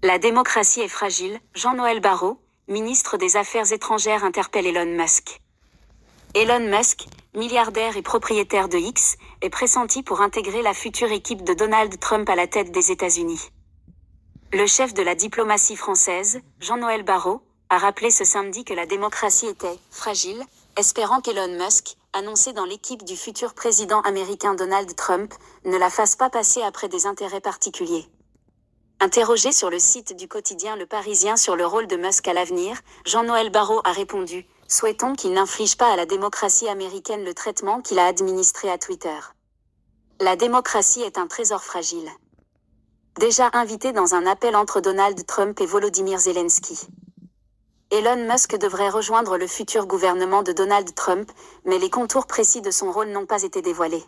La démocratie est fragile, Jean-Noël Barrot, ministre des Affaires étrangères interpelle Elon Musk. Elon Musk, milliardaire et propriétaire de X, est pressenti pour intégrer la future équipe de Donald Trump à la tête des États-Unis. Le chef de la diplomatie française, Jean-Noël Barrot, a rappelé ce samedi que la démocratie était « fragile », espérant qu'Elon Musk, annoncé dans l'équipe du futur président américain Donald Trump, ne la fasse pas passer après des intérêts particuliers. Interrogé sur le site du quotidien Le Parisien sur le rôle de Musk à l'avenir, Jean-Noël Barrot a répondu « Souhaitons qu'il n'inflige pas à la démocratie américaine le traitement qu'il a administré à Twitter. La démocratie est un trésor fragile. » Déjà invité dans un appel entre Donald Trump et Volodymyr Zelensky. Elon Musk devrait rejoindre le futur gouvernement de Donald Trump, mais les contours précis de son rôle n'ont pas été dévoilés.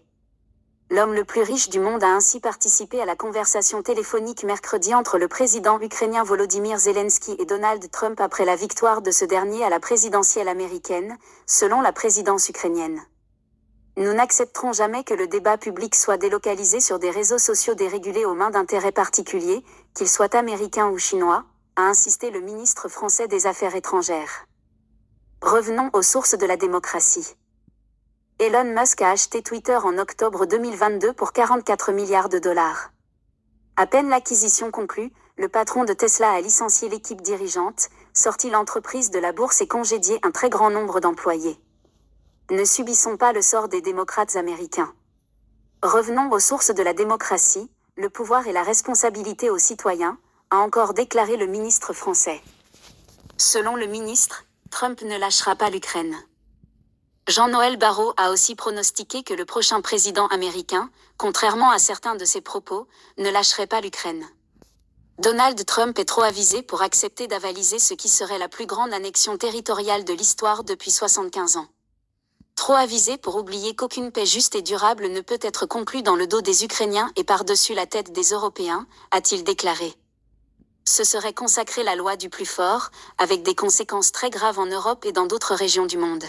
L'homme le plus riche du monde a ainsi participé à la conversation téléphonique mercredi entre le président ukrainien Volodymyr Zelensky et Donald Trump après la victoire de ce dernier à la présidentielle américaine, selon la présidence ukrainienne. Nous n'accepterons jamais que le débat public soit délocalisé sur des réseaux sociaux dérégulés aux mains d'intérêts particuliers, qu'ils soient américains ou chinois, a insisté le ministre français des Affaires étrangères. Revenons aux sources de la démocratie. Elon Musk a acheté Twitter en octobre 2022 pour 44 milliards de dollars. À peine l'acquisition conclue, le patron de Tesla a licencié l'équipe dirigeante, sorti l'entreprise de la bourse et congédié un très grand nombre d'employés. Ne subissons pas le sort des démocrates américains. Revenons aux sources de la démocratie, le pouvoir et la responsabilité aux citoyens, a encore déclaré le ministre français. Selon le ministre, Trump ne lâchera pas l'Ukraine. Jean-Noël Barrot a aussi pronostiqué que le prochain président américain, contrairement à certains de ses propos, ne lâcherait pas l'Ukraine. Donald Trump est trop avisé pour accepter d'avaliser ce qui serait la plus grande annexion territoriale de l'histoire depuis 75 ans. Trop avisé pour oublier qu'aucune paix juste et durable ne peut être conclue dans le dos des Ukrainiens et par-dessus la tête des Européens, a-t-il déclaré. Ce serait consacrer la loi du plus fort, avec des conséquences très graves en Europe et dans d'autres régions du monde.